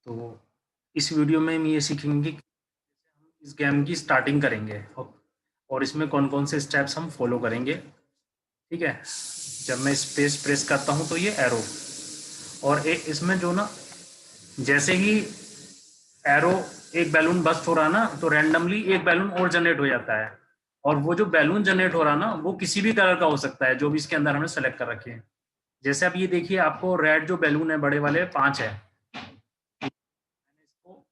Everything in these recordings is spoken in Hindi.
तो इस वीडियो में हम ये सीखेंगे कि हम इस गेम की स्टार्टिंग करेंगे और इसमें कौन-कौन से स्टेप्स हम फॉलो करेंगे, ठीक है? जब मैं स्पेस प्रेस करता हूँ तो ये एरो, और इसमें जो ना जैसे ही एरो एक बैलून बस्ट हो रहा ना तो रैंडमली एक बैलून और जनरेट हो जाता है, और वो जो बैलून जनरेट हो रहा ना वो किसी भी कलर का हो सकता है जो भी इसके अंदर हमने सेलेक्ट कर रखे हैं। जैसे आप ये देखिए, आपको रेड जो बैलून है बड़े वाले 5 है, मैंने इसको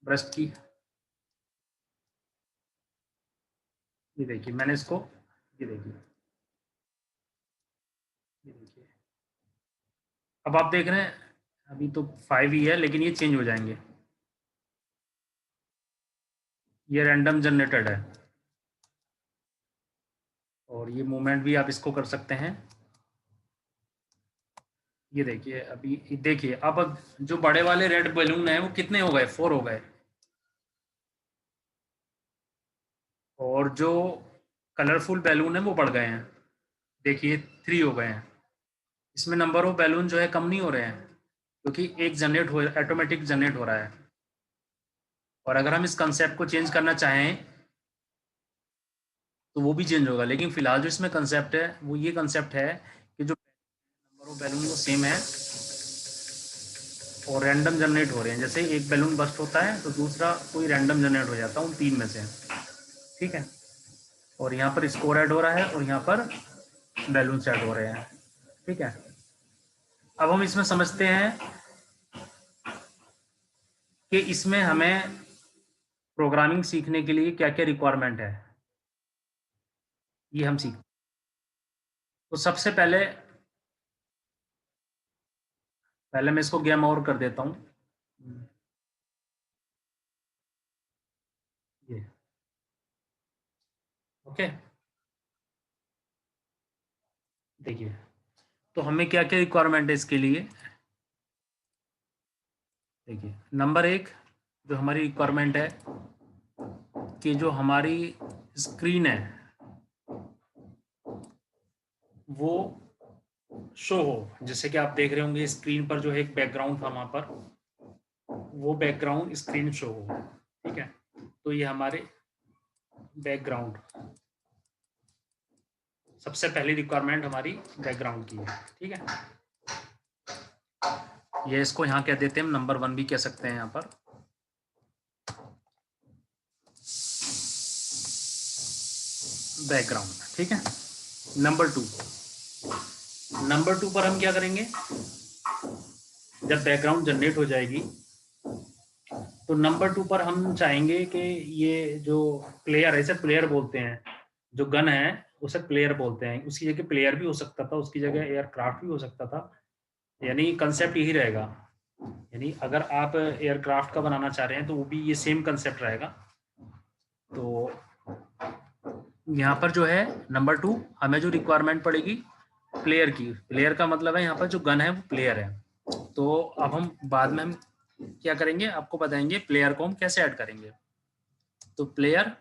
ब्रश की, ये देखिए मैंने इसको, ये देखिए, ये देखिए, अब आप देख रहे हैं अभी तो 5 ही है लेकिन ये चेंज हो जाएंगे, ये रैंडम जनरेटेड है। और ये मूवमेंट भी आप इसको कर सकते हैं। ये देखिए, अभी देखिए अब जो बड़े वाले रेड बैलून है वो कितने हो गए, 4 हो गए, और जो कलरफुल बैलून है वो बढ़ गए हैं, देखिए 3 हो गए हैं। इसमें नंबर ऑफ बैलून जो है कम नहीं हो रहे हैं क्योंकि एक जनरेट हो, ऑटोमेटिक जनरेट हो रहा है। और अगर हम इस कंसेप्ट को चेंज करना चाहें तो वो भी चेंज होगा, लेकिन फिलहाल जो इसमें कंसेप्ट है वो ये कंसेप्ट है कि जो नंबर ऑफ बैलून वो सेम है और रैंडम जनरेट हो रहे हैं। जैसे एक बैलून बस्ट होता है तो दूसरा कोई रैंडम जनरेट हो जाता है उन 3 में से, ठीक है? और यहाँ पर स्कोर ऐड हो रहा है और यहाँ पर बैलून ऐड हो रहे हैं, ठीक है? अब हम इसमें समझते हैं कि इसमें हमें प्रोग्रामिंग सीखने के लिए क्या क्या रिक्वायरमेंट है, ये हम सीख। तो सबसे पहले पहले मैं इसको गेम ओवर कर देता हूँ, ये ओके। देखिए, तो हमें क्या क्या रिक्वायरमेंट है इसके लिए। देखिए, नंबर 1 जो हमारी रिक्वायरमेंट है कि जो हमारी स्क्रीन है वो शो हो। जैसे कि आप देख रहे होंगे स्क्रीन पर जो है एक बैकग्राउंड था वहाँ पर, वो बैकग्राउंड स्क्रीन शो हो, ठीक है? तो ये हमारे बैकग्राउंड, सबसे पहली रिक्वायरमेंट हमारी बैकग्राउंड की है, ठीक है? ये इसको यहाँ कह देते हैं, नंबर 1 भी कह सकते हैं यहाँ पर। बैकग्राउंड, ठीक है? नंबर 2 पर हम क्या करेंगे, जब बैकग्राउंड जनरेट हो जाएगी तो नंबर 2 पर हम चाहेंगे कि ये जो प्लेयर है, इसे प्लेयर बोलते हैं, जो गन है उसे प्लेयर बोलते हैं। उसकी जगह प्लेयर भी हो सकता था, उसकी जगह एयरक्राफ्ट भी हो सकता था, यानी कंसेप्ट यही रहेगा। यानी अगर आप एयरक्राफ्ट का बनाना चाह रहे हैं तो वो भी ये सेम कंसेप्ट रहेगा। तो यहाँ पर जो है नंबर 2 हमें जो रिक्वायरमेंट पड़ेगी प्लेयर की, प्लेयर का मतलब है यहाँ पर जो गन है वो प्लेयर है। तो अब हम बाद में हम क्या करेंगे आपको बताएंगे प्लेयर को हम कैसे ऐड करेंगे। तो प्लेयर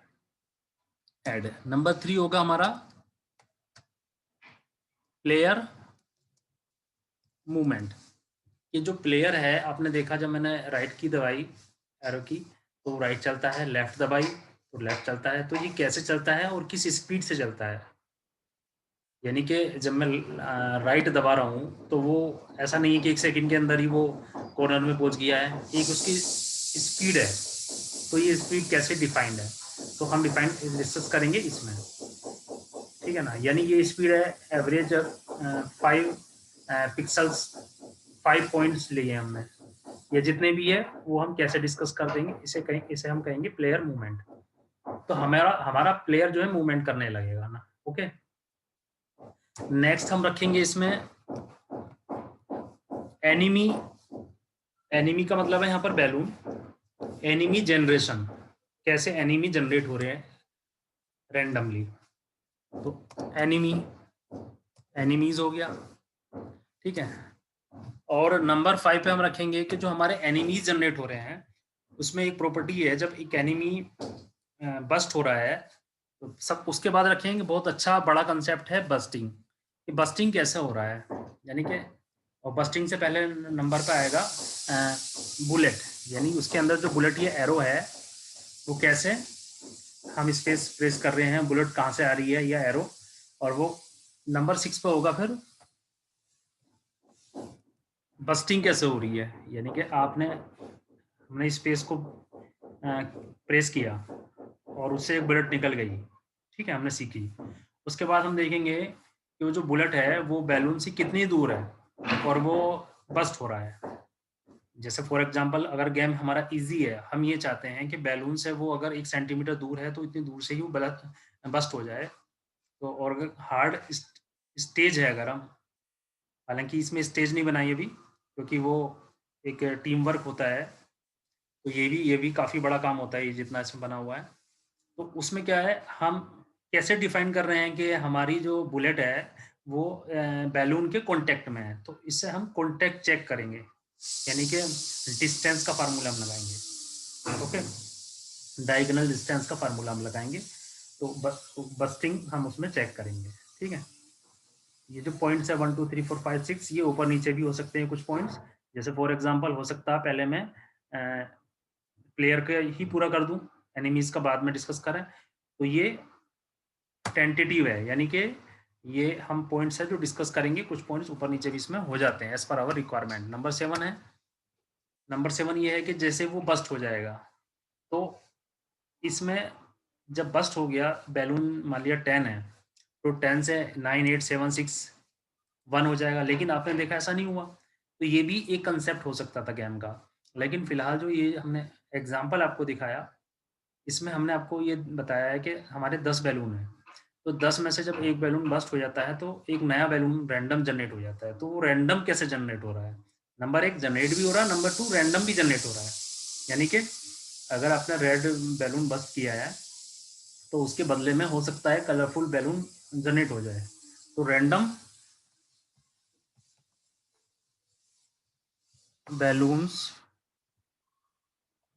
ऐड, नंबर 3 होगा हमारा प्लेयर मूवमेंट। ये जो प्लेयर है, आपने देखा जब मैंने राइट की दबाई एरो की तो राइट चलता है, लेफ्ट दबाई तो लेफ्ट चलता है। तो ये कैसे चलता है और किस स्पीड से चलता है, यानी कि जब मैं राइट दबा रहा हूँ तो वो ऐसा नहीं है कि 1 सेकंड के अंदर ही वो कॉर्नर में पहुंच गया है, एक उसकी स्पीड है। तो ये स्पीड कैसे डिफाइंड है, तो हम डिस्कस करेंगे इसमें, ठीक है ना? यानी ये स्पीड है एवरेज 5 पिक्सल्स, 5 पॉइंट्स लिए हमने, या जितने भी है वो हम कैसे डिस्कस कर देंगे। इसे हम कहेंगे प्लेयर मूवमेंट। तो हमारा हमारा प्लेयर जो है मूवमेंट करने लगेगा ना, ओके। नेक्स्ट हम रखेंगे इसमें एनिमी। एनिमी का मतलब है यहाँ पर बैलून। एनिमी जनरेशन, कैसे एनिमी जनरेट हो रहे हैं रैंडमली। तो एनिमीज हो गया, ठीक है? और नंबर 5 पे हम रखेंगे कि जो हमारे एनिमीज जनरेट हो रहे हैं उसमें एक प्रॉपर्टी है, जब एक एनिमी बस्ट हो रहा है तो सब उसके बाद रखेंगे बहुत अच्छा बड़ा कंसेप्ट है बस्टिंग, कि बस्टिंग कैसे हो रहा है, यानी कि और बस्टिंग से पहले नंबर पे आएगा बुलेट। यानी उसके अंदर जो बुलेट ये एरो है वो कैसे हम स्पेस प्रेस कर रहे हैं, बुलेट कहाँ से आ रही है या एरो, और वो नंबर 6 पे होगा फिर बस्टिंग कैसे हो रही है, यानी कि हमने स्पेस को प्रेस किया और उससे एक बुलेट निकल गई, ठीक है, हमने सीखी। उसके बाद हम देखेंगे कि वो जो बुलेट है वो बैलून से कितनी दूर है और वो बस्ट हो रहा है। जैसे फॉर एग्जांपल अगर गेम हमारा इजी है, हम ये चाहते हैं कि बैलून से वो अगर 1 सेंटीमीटर दूर है तो इतनी दूर से ही वो बस्ट हो जाए। तो और अगर हार्ड स्टेज है, अगर हम, हालांकि इसमें स्टेज नहीं बनाई अभी क्योंकि वो एक टीम वर्क होता है, तो ये भी काफ़ी बड़ा काम होता है ये जितना इसमें बना हुआ है। तो उसमें क्या है, हम कैसे डिफाइन कर रहे हैं कि हमारी जो बुलेट है वो बैलून के कांटेक्ट में है, तो इससे हम कांटेक्ट चेक करेंगे, यानी कि डिस्टेंस का फार्मूला हम लगाएंगे। ओके, डायगोनल डिस्टेंस का फार्मूला हम लगाएंगे, तो बस्टिंग हम उसमें चेक करेंगे। ठीक है, ये जो पॉइंट्स है 1 2 3 4 5 6 ये ऊपर नीचे भी हो सकते हैं कुछ पॉइंट्स। जैसे फॉर एग्जांपल हो सकता है पहले मैं प्लेयर का ही पूरा कर दूं, एनिमीज का बाद में डिस्कस करें। तो ये टेंटेटिव है, यानी कि ये हम पॉइंट्स है जो डिस्कस करेंगे, कुछ पॉइंट्स ऊपर नीचे भी इसमें हो जाते हैं as per hour requirement. Number 7 है, नंबर 7 ये है कि जैसे वो बस्ट हो जाएगा, तो इसमें जब बस्ट हो गया बैलून, मान लिया 10 है, तो 10 से 9 8 7 6 1 हो जाएगा। लेकिन आपने देखा ऐसा नहीं हुआ, तो ये भी एक कंसेप्ट हो सकता था गेम का। लेकिन फिलहाल जो ये हमने एग्जाम्पल आपको दिखाया, इसमें हमने आपको ये बताया है कि हमारे 10 बैलून हैं, तो 10 में से जब एक बैलून बस्ट हो जाता है तो एक नया बैलून रैंडम जनरेट हो जाता है। तो वो रैंडम कैसे जनरेट हो रहा है, नंबर 1 जनरेट भी हो रहा है, नंबर 2 रैंडम भी जनरेट हो रहा है। यानी कि अगर आपने रेड बैलून बस्ट किया है तो उसके बदले में हो सकता है कलरफुल बैलून जनरेट हो जाए। तो रैंडम बैलून्स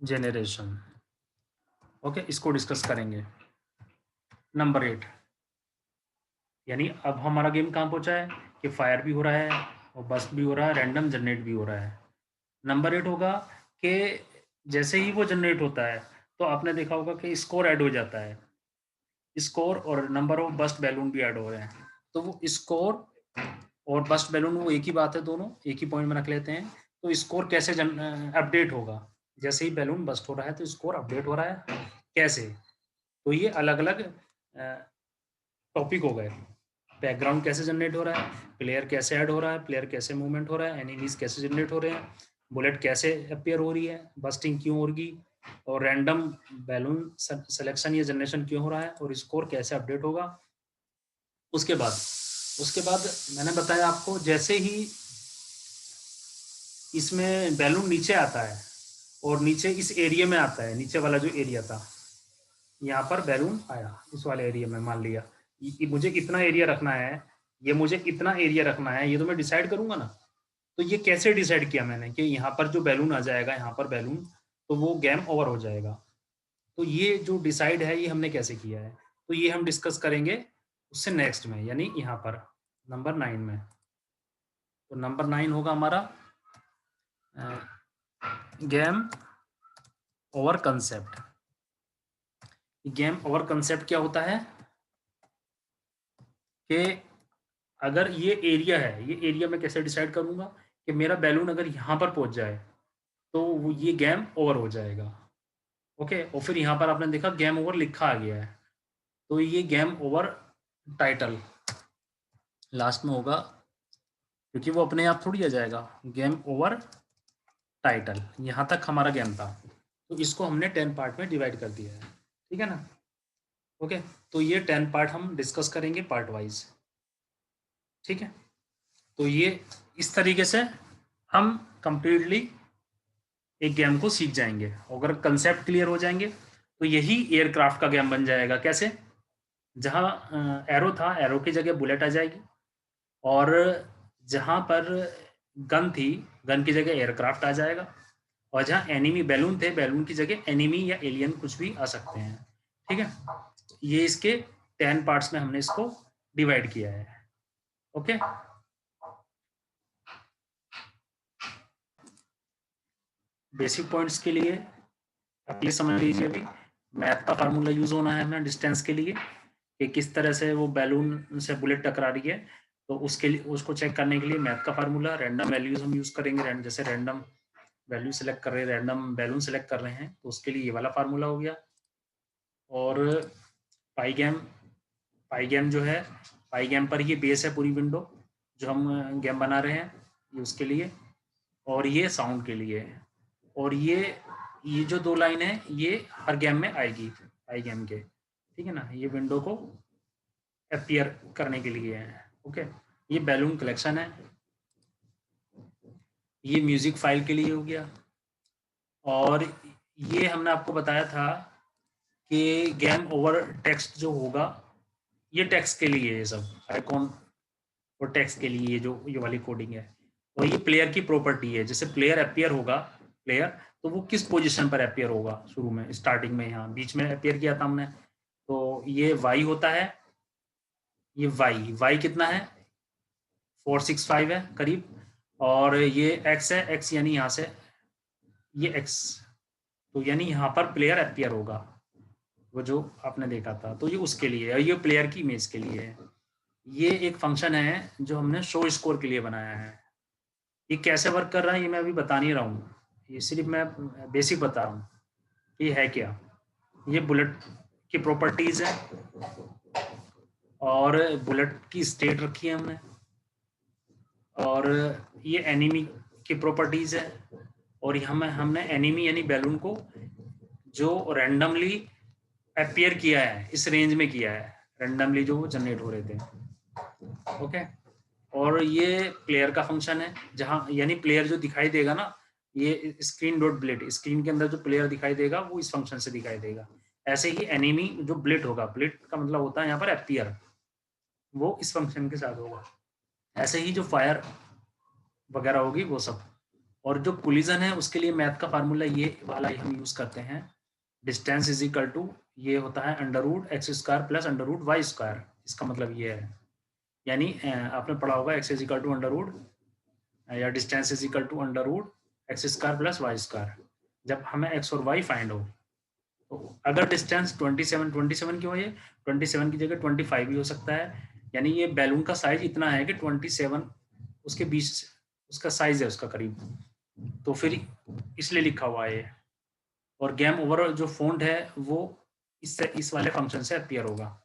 जेनरेशन, ओके, इसको डिस्कस करेंगे। नंबर 8, यानी अब हमारा गेम कहाँ पहुंचा है कि फायर भी हो रहा है और बस्ट भी हो रहा है, रैंडम जनरेट भी हो रहा है। नंबर 8 होगा कि जैसे ही वो जनरेट होता है तो आपने देखा होगा कि स्कोर ऐड हो जाता है, स्कोर और नंबर ऑफ बस्ट बैलून भी ऐड हो रहे हैं। तो वो स्कोर और बस्ट बैलून वो एक ही बात है, दोनों एक ही पॉइंट में रख लेते हैं। तो स्कोर कैसे अपडेट होगा, जैसे ही बैलून बस्ट हो रहा है तो स्कोर अपडेट हो रहा है कैसे। तो ये अलग अलग टॉपिक हो गए। बैकग्राउंड कैसे जनरेट हो रहा है, प्लेयर कैसे ऐड हो रहा है, प्लेयर कैसे मूवमेंट हो रहा है, एनिमीज कैसे जनरेट हो रहे हैं, बुलेट कैसे अपेयर हो रही है, बस्टिंग क्यों होगी, और रैंडम बैलून सिलेक्शन या जनरेशन क्यों हो रहा है, और स्कोर कैसे अपडेट होगा। उसके बाद मैंने बताया आपको, जैसे ही इसमें बैलून नीचे आता है और नीचे इस एरिया में आता है, नीचे वाला जो एरिया था, यहाँ पर बैलून आया इस वाले एरिया में, मान लिया मुझे इतना एरिया रखना है, ये मुझे इतना एरिया रखना है, ये तो मैं डिसाइड करूंगा ना। तो ये कैसे डिसाइड किया मैंने कि यहाँ पर जो बैलून आ जाएगा, यहाँ पर बैलून, तो वो गेम ओवर हो जाएगा। तो ये जो डिसाइड है ये हमने कैसे किया है, तो ये हम डिस्कस करेंगे उससे नेक्स्ट में, यानी यहाँ पर नंबर 9 में। तो नंबर 9 होगा हमारा game over concept. Game over concept क्या होता है कि अगर ये एरिया है, ये एरिया मैं कैसे डिसाइड करूंगा कि मेरा बैलून अगर यहाँ पर पहुंच जाए तो ये गेम ओवर हो जाएगा। ओके, और फिर यहाँ पर आपने देखा गेम ओवर लिखा आ गया है, तो ये गेम ओवर टाइटल लास्ट में होगा, क्योंकि वो अपने आप थोड़ी आ जाएगा। गेम ओवर टाइटल, यहाँ तक हमारा गेम था, तो इसको हमने 10 पार्ट में डिवाइड कर दिया है। ठीक है ना। ओके, तो ये 10 पार्ट हम डिस्कस करेंगे पार्ट वाइज। ठीक है, तो ये इस तरीके से हम कंप्लीटली एक गेम को सीख जाएंगे। अगर कंसेप्ट क्लियर हो जाएंगे तो यही एयरक्राफ्ट का गेम बन जाएगा। कैसे, जहाँ एरो था, एरो की जगह बुलेट आ जाएगी, और जहाँ पर गन थी, गन की जगह एयरक्राफ्ट आ जाएगा, और जहाँ एनिमी बैलून थे, बैलून की जगह एनिमी या एलियन कुछ भी आ सकते हैं। ठीक है, ये इसके 10 पार्ट्स में हमने इसको डिवाइड किया है। ओके। बेसिक पॉइंट्स के लिए प्लीज समझ लीजिए, अभी मैथ का फार्मूला यूज होना है हमें डिस्टेंस के लिए कि किस तरह से वो बैलून से बुलेट टकरा रही है। तो उसके लिए उसको चेक करने के लिए मैथ का फार्मूला, रैंडम वैल्यूज हम यूज करेंगे, जैसे रैंडम वैल्यू सेलेक्ट कर रहे हैं, रैंडम बैलून सेलेक्ट कर रहे हैं, तो उसके लिए ये वाला फार्मूला हो गया। और पाई गेम जो है, पाई गेम पर ये बेस है पूरी विंडो जो हम गेम बना रहे हैं, ये उसके लिए, और ये साउंड के लिए है। और ये जो 2 लाइन है ये हर गेम में आएगी पाई गेम के, ठीक है ना। ये विंडो को अपीयर करने के लिए है। ओके, ये बैलून कलेक्शन है, ये म्यूजिक फाइल के लिए हो गया। और ये हमने आपको बताया था कि गेम ओवर टेक्स्ट जो होगा, ये टेक्स्ट के लिए, ये सब आइकॉन और टेक्स्ट के लिए ये वाली कोडिंग है। और ये प्लेयर की प्रॉपर्टी है, जैसे प्लेयर अपीयर होगा, प्लेयर तो वो किस पोजीशन पर अपीयर होगा, शुरू में स्टार्टिंग में यहाँ बीच में अपीयर किया था हमने, तो ये वाई होता है, ये वाई कितना है 465 है करीब, और ये एक्स है, एक्स यानी यहाँ से ये एक्स, तो यानी यहाँ पर प्लेयर अपीयर होगा, वो जो आपने देखा था, तो ये उसके लिए है, ये प्लेयर की इमेज के लिए है। ये एक फंक्शन है जो हमने शो स्कोर के लिए बनाया है। ये कैसे वर्क कर रहा है ये मैं अभी बता नहीं रहा हूँ, ये सिर्फ मैं बेसिक बता रहा हूँ ये है क्या। ये बुलेट की प्रॉपर्टीज है, और बुलेट की स्टेट रखी है हमने, और ये एनिमी की प्रॉपर्टीज है, और हमने एनिमी यानी बैलून को जो रैंडमली अपीयर किया है, इस रेंज में किया है, रैंडमली जो जनरेट हो रहे थे। ओके, और ये प्लेयर का फंक्शन है, जहाँ यानी प्लेयर जो दिखाई देगा ना, ये स्क्रीन डॉट ब्लिट, स्क्रीन के अंदर जो प्लेयर दिखाई देगा वो इस फंक्शन से दिखाई देगा। ऐसे ही एनिमी जो ब्लिट होगा, ब्लिट का मतलब होता है यहाँ पर अपीयर, वो इस फंक्शन के साथ होगा। ऐसे ही जो फायर वगैरह होगी वो सब। और जो कोलिजन है उसके लिए मैथ का फार्मूला ये वाला हम यूज करते हैं, डिस्टेंस इज इक्वल टू, ये होता है under root X square plus under root Y square. इसका मतलब ये है, यानी आपने पढ़ा होगा X is equal to under root या distance is equal to under root X square plus Y square, जब हमें एक्स और वाई फाइंड हो। तो अगर डिस्टेंस 27 क्यों है, 27 की जगह 25 भी हो सकता है, यानी ये बैलून का साइज इतना है कि 27 उसके बीच उसका साइज है उसका करीब, तो फिर इसलिए लिखा हुआ है ये। और गेम ओवर जो फॉन्ट है वो इससे इस वाले फंक्शन से अपीयर होगा।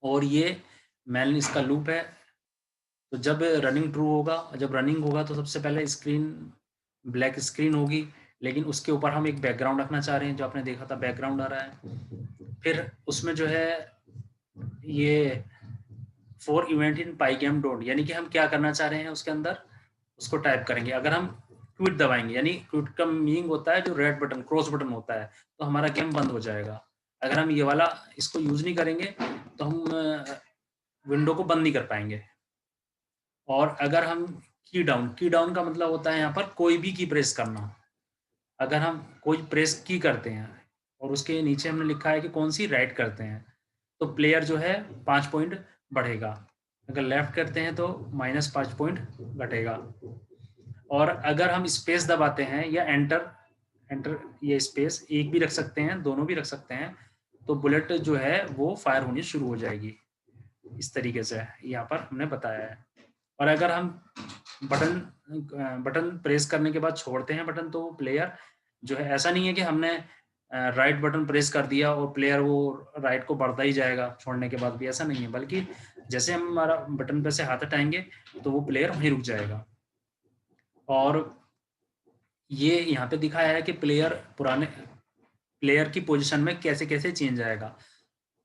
और ये मैन इसका लूप है, तो जब रनिंग ट्रू होगा, जब रनिंग होगा तो सबसे पहले स्क्रीन ब्लैक स्क्रीन होगी, लेकिन उसके ऊपर हम एक बैकग्राउंड रखना चाह रहे हैं, जो आपने देखा था बैकग्राउंड आ रहा है। फिर उसमें जो है ये फॉर इवेंट इन पाईगेम डोंट, यानी कि हम क्या करना चाह रहे हैं उसके अंदर, उसको टाइप करेंगे। अगर हम क्विट दबाएंगे, यानी क्विट का मीनिंग होता है जो रेड बटन क्रॉस बटन होता है, तो हमारा गेम बंद हो जाएगा। अगर हम ये वाला इसको यूज नहीं करेंगे तो हम विंडो को बंद नहीं कर पाएंगे। और अगर हम की डाउन का मतलब होता है यहाँ पर कोई भी की प्रेस करना। अगर हम कोई प्रेस की करते हैं और उसके नीचे हमने लिखा है कि कौन सी राइट करते हैं, तो प्लेयर जो है 5 पॉइंट बढ़ेगा, अगर लेफ्ट करते हैं तो -5 पॉइंट घटेगा। और अगर हम स्पेस दबाते हैं या एंटर एंटर ये स्पेस एक भी रख सकते हैं, दोनों भी रख सकते हैं, तो बुलेट जो है वो फायर होनी शुरू हो जाएगी। इस तरीके से यहाँ पर हमने बताया है। और अगर हम बटन प्रेस करने के बाद छोड़ते हैं बटन, तो प्लेयर जो है, ऐसा नहीं है कि हमने राइट बटन प्रेस कर दिया और प्लेयर वो राइट को बढ़ता ही जाएगा छोड़ने के बाद भी, ऐसा नहीं है, बल्कि जैसे हम हमारा बटन पे से हाथ हटाएंगे तो वो प्लेयर वहीं रुक जाएगा। और ये यहाँ पे दिखाया है कि प्लेयर की पोजीशन में कैसे कैसे चेंज आएगा।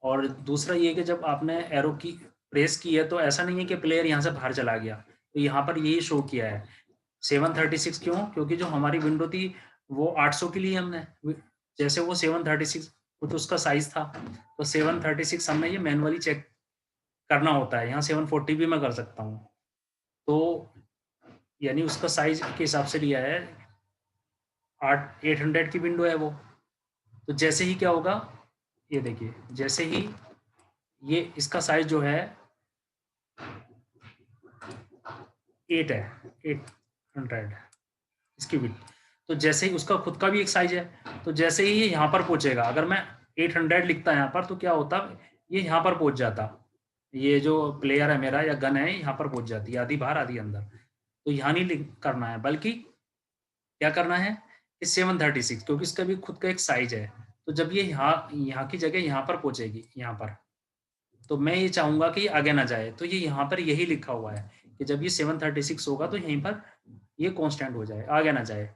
और दूसरा ये कि जब आपने एरो की प्रेस की है तो ऐसा नहीं है कि प्लेयर यहाँ से बाहर चला गया, तो यहाँ पर यही शो किया है 736। क्यों? क्योंकि जो हमारी विंडो थी वो 800 की ली हमने, जैसे वो 736 कुछ उसका साइज था, तो 736 हमने ये मैनुअली चेक करना होता है। यहाँ 740 भी मैं कर सकता हूँ, तो यानी उसका साइज के हिसाब से लिया है। 800 की विंडो है वो, तो जैसे ही क्या होगा, ये देखिए, जैसे ही ये इसका साइज जो है 8 है, 800 इसकी विड्थ, तो जैसे ही उसका खुद का भी एक साइज है, तो जैसे ही ये यहाँ पर पहुंचेगा, अगर मैं 800 लिखता यहाँ पर तो क्या होता, ये यहाँ पर पहुंच जाता, ये जो प्लेयर है मेरा या गन है यहाँ पर पहुंच जाती है, आधी बाहर आधी अंदर। तो यहाँ नहीं करना है, बल्कि क्या करना है कि 736, क्योंकि इसका भी खुद का एक साइज है। तो जब ये यहाँ की जगह यहाँ पर पहुंचेगी, यहाँ पर, तो मैं ये चाहूंगा कि ये आगे ना जाए, तो ये यहाँ पर यही लिखा हुआ है कि जब ये 736 होगा तो यहीं पर ये कांस्टेंट हो जाए, आगे ना जाए।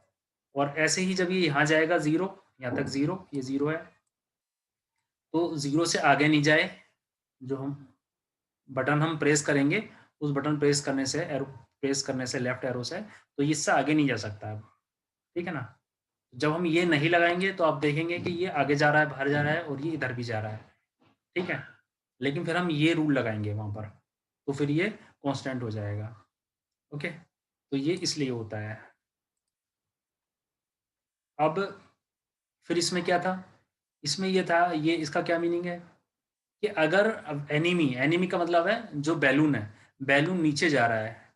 और ऐसे ही जब ये यहाँ जाएगा 0, यहाँ तक 0, ये 0 है, तो 0 से आगे नहीं जाए। जो हम बटन हम प्रेस करेंगे, उस बटन प्रेस करने से, एरो प्रेस करने से, लेफ्ट एरो से, तो इससे आगे नहीं जा सकता अब, ठीक है ना। जब हम ये नहीं लगाएंगे तो आप देखेंगे कि ये आगे जा रहा है, बाहर जा रहा है, और ये इधर भी जा रहा है, ठीक है। लेकिन फिर हम ये रूल लगाएंगे वहां पर, तो फिर ये कांस्टेंट हो जाएगा। ओके, तो ये इसलिए होता है। अब फिर इसमें क्या था, इसमें ये था, ये इसका क्या मीनिंग है कि अगर एनिमी का मतलब है जो बैलून है, बैलून नीचे जा रहा है,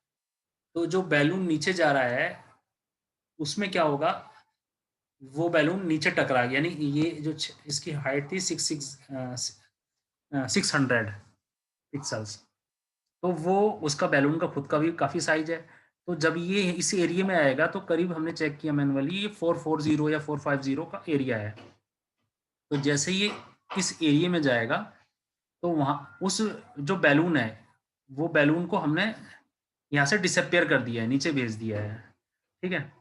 तो जो बैलून नीचे जा रहा है उसमें क्या होगा, वो बैलून नीचे टकरा, यानी ये जो इसकी हाइट थी 600 पिक्सल्स, तो वो उसका बैलून का खुद का भी काफ़ी साइज है। तो जब ये इस एरिया में आएगा तो करीब हमने चेक किया मैनुअली, ये 440 या 450 का एरिया है। तो जैसे ये इस एरिया में जाएगा तो वहाँ उस जो बैलून है, वो बैलून को हमने यहाँ से डिसअपियर कर दिया है, नीचे भेज दिया है, ठीक है।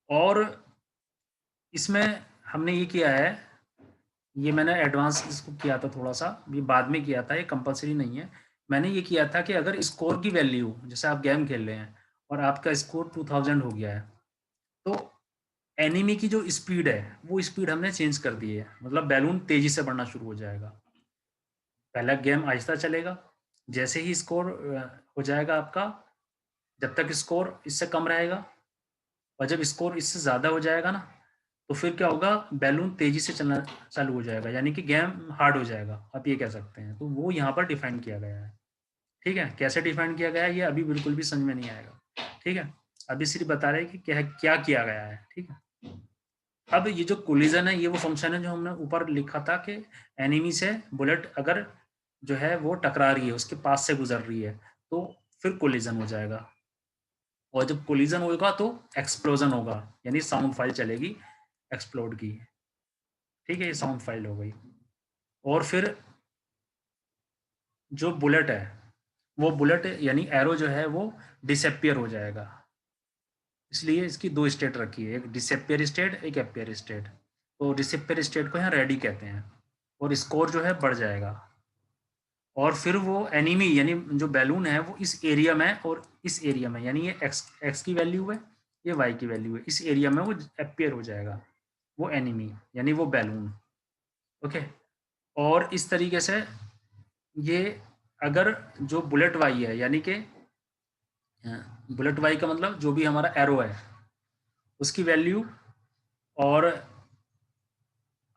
और इसमें हमने ये किया है, ये मैंने एडवांस इसको किया था थोड़ा सा, ये बाद में किया था, ये कंपलसरी नहीं है। मैंने ये किया था कि अगर स्कोर की वैल्यू, जैसे आप गेम खेल रहे हैं और आपका स्कोर 2000 हो गया है, तो एनिमी की जो स्पीड है वो स्पीड हमने चेंज कर दी है, मतलब बैलून तेजी से बढ़ना शुरू हो जाएगा। पहला गेम आहिस्ता चलेगा, जैसे ही स्कोर हो जाएगा आपका, जब तक स्कोर इससे कम रहेगा, और जब स्कोर इससे ज़्यादा हो जाएगा ना, तो फिर क्या होगा, बैलून तेजी से चलना चालू हो जाएगा, यानी कि गेम हार्ड हो जाएगा, आप ये कह सकते हैं। तो वो यहाँ पर डिफाइन किया गया है, ठीक है। कैसे डिफाइन किया गया है ये अभी बिल्कुल भी समझ में नहीं आएगा, ठीक है। अभी सिर्फ बता रहे हैं कि क्या क्या किया गया है, ठीक है। अब ये जो कोलिजन है, ये वो फंक्शन है जो हमने ऊपर लिखा था कि एनिमी से बुलेट अगर जो है वो टकरा रही है, उसके पास से गुजर रही है, तो फिर कोलिजन हो जाएगा। और जब कोलिजन होगा तो एक्सप्लोजन होगा, यानी साउंड फाइल चलेगी एक्सप्लोड की, ठीक है। ये साउंड फाइल हो गई। और फिर जो बुलेट है, वो बुलेट यानी एरो जो है वो डिसअपियर हो जाएगा। इसलिए इसकी दो स्टेट रखी है, एक डिसअपियर स्टेट, एक अपियर स्टेट। तो डिसअपियर स्टेट को यहाँ रेडी कहते हैं, और स्कोर जो है बढ़ जाएगा। और फिर वो एनिमी यानी जो बैलून है वो इस एरिया में और इस एरिया में, यानी ये एक्स की वैल्यू है, ये वाई की वैल्यू है, इस एरिया में वो अपियर हो जाएगा, वो एनिमी यानी वो बैलून। ओके, और इस तरीके से ये अगर जो बुलेट वाई है, यानी कि बुलेट वाई का मतलब जो भी हमारा एरो है उसकी वैल्यू और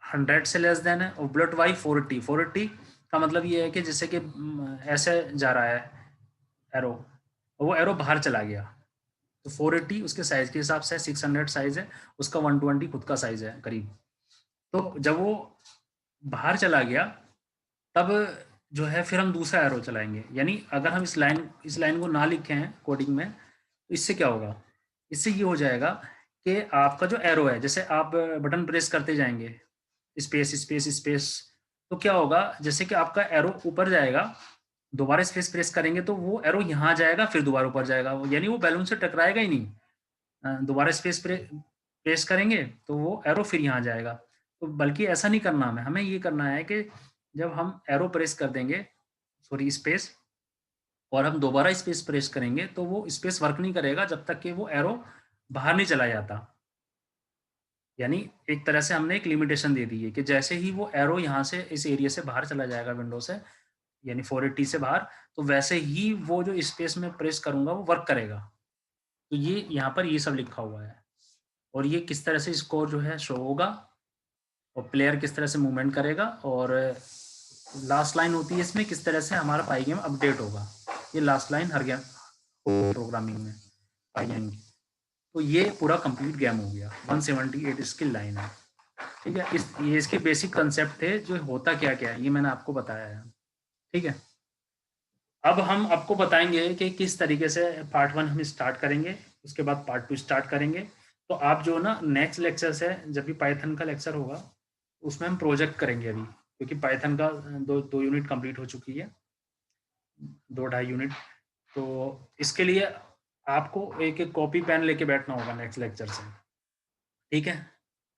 100 से लेस देन है, और बुलेट वाई 480 का मतलब ये है कि जैसे कि ऐसे जा रहा है एरो, और वो एरो बाहर चला गया, तो 480 उसके साइज के हिसाब से, 600 साइज है उसका, 120 खुद का साइज है करीब। तो जब वो बाहर चला गया तब जो है फिर हम दूसरा एरो चलाएंगे, यानी अगर हम इस लाइन को ना लिखे हैं कोडिंग में, तो इससे क्या होगा, इससे ये हो जाएगा कि आपका जो एरो है, जैसे आप बटन प्रेस करते जाएंगे, स्पेस स्पेस स्पेस, तो क्या होगा, जैसे कि आपका एरो ऊपर जाएगा, दोबारा स्पेस प्रेस करेंगे तो वो एरो यहाँ जाएगा, फिर दोबारा ऊपर जाएगा, यानी वो बैलून से टकराएगा ही नहीं। दोबारा स्पेस प्रेस करेंगे तो वो एरो फिर यहाँ जाएगा। तो बल्कि ऐसा नहीं करना, हमें ये करना है कि जब हम एरो प्रेस कर देंगे, सॉरी स्पेस, और हम दोबारा स्पेस प्रेस करेंगे तो वो स्पेस वर्क नहीं करेगा जब तक कि वो एरो बाहर नहीं चला जाता। यानी एक तरह से हमने एक लिमिटेशन दे दी है कि जैसे ही वो एरो यहाँ से इस एरिया से बाहर चला जाएगा विंडो से, यानी 480 से बाहर, तो वैसे ही वो जो स्पेस में प्रेस करूंगा वो वर्क करेगा। तो ये यहाँ पर ये सब लिखा हुआ है, और ये किस तरह से स्कोर जो है शो होगा, और प्लेयर किस तरह से मूवमेंट करेगा, और लास्ट लाइन होती है इसमें किस तरह से हमारा पाई गेम अपडेट होगा। ये लास्ट लाइन हर गेम प्रोग्रामिंग में पाई गेम की। तो ये पूरा कंप्लीट गेम हो गया। 178 इसकी लाइन है, ठीक है। ये इसके बेसिक कंसेप्ट थे, जो होता क्या क्या है ये मैंने आपको बताया है, ठीक है। अब हम आपको बताएंगे कि किस तरीके से पार्ट 1 हम स्टार्ट करेंगे, उसके बाद पार्ट 2 स्टार्ट करेंगे। तो आप जो ना नेक्स्ट लेक्चर से, जब भी पाइथन का लेक्चर होगा, उसमें हम प्रोजेक्ट करेंगे अभी, क्योंकि पाइथन का दो यूनिट कंप्लीट हो चुकी है, 2-2.5 यूनिट। तो इसके लिए आपको एक एक कॉपी पेन लेके बैठना होगा नेक्स्ट लेक्चर से, ठीक है।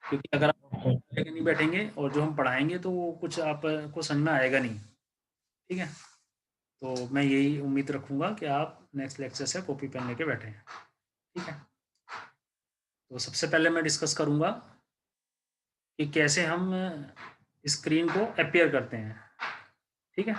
क्योंकि अगर आप लेके नहीं बैठेंगे और जो हम पढ़ाएंगे तो वो कुछ आपको समझ में आएगा नहीं, ठीक है। तो मैं यही उम्मीद रखूंगा कि आप नेक्स्ट लेक्चर से कॉपी पेन लेके बैठें, ठीक है। तो सबसे पहले मैं डिस्कस करूंगा कि कैसे हम स्क्रीन को अपीयर करते हैं, ठीक है।